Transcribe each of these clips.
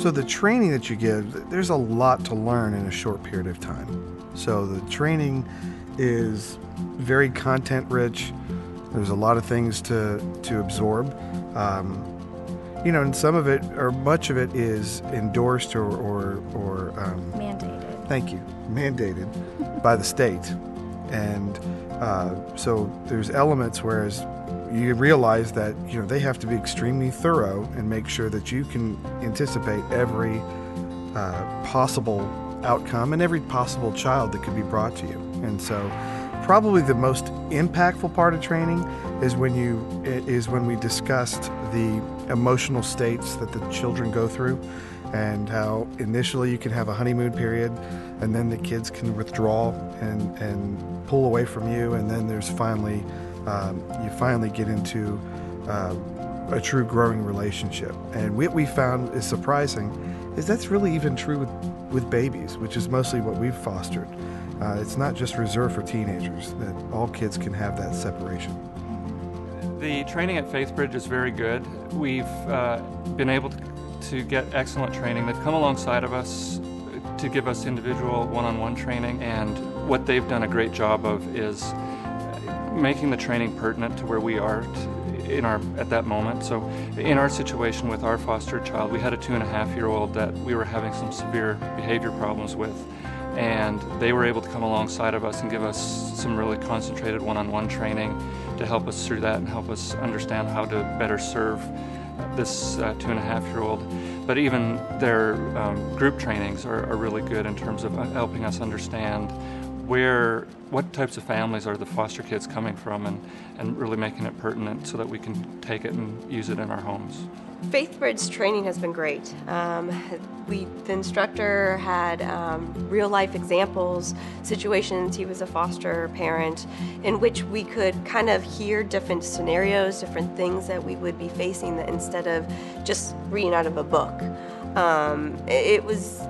So the training that you give, there's a lot to learn in a short period of time. So the training is very content rich. There's a lot of things to absorb. And some of it, or much of it, is endorsed or mandated. Thank you. Mandated by the state. And so there's elements whereas you realize that they have to be extremely thorough and make sure that you can anticipate every possible outcome and every possible child that could be brought to you. And so probably the most impactful part of training is when we discussed the emotional states that the children go through, and how initially you can have a honeymoon period, and then the kids can withdraw and pull away from you, and then there's finally you finally get into a true growing relationship. And what we found is surprising is that's really even true with babies, which is mostly what we've fostered. It's not just reserved for teenagers, that all kids can have that separation. The training at FaithBridge is very good. We've been able to get excellent training. They've come alongside of us to give us individual one-on-one training, and what they've done a great job of is making the training pertinent to where we are at that moment. So in our situation with our foster child, we had a 2.5-year-old that we were having some severe behavior problems with, and they were able to come alongside of us and give us some really concentrated one-on-one training to help us through that and help us understand how to better serve this 2.5-year-old. But even their group trainings are really good in terms of helping us understand what types of families are the foster kids coming from, and really making it pertinent so that we can take it and use it in our homes. FaithBridge's training has been great. The instructor had real-life examples, situations. He was a foster parent, in which we could kind of hear different scenarios, different things that we would be facing, that instead of just reading out of a book. It was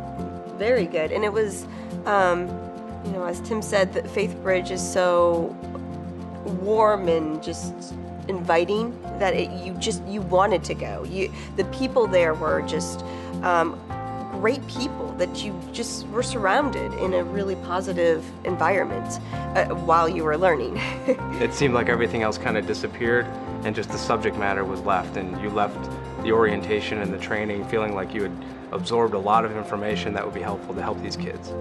very good, and it was, as Tim said, that FaithBridge is so warm and just inviting that you wanted to go. The people there were just great people that you just were surrounded in a really positive environment while you were learning. It seemed like everything else kind of disappeared and just the subject matter was left, and you left the orientation and the training feeling like you had absorbed a lot of information that would be helpful to help these kids.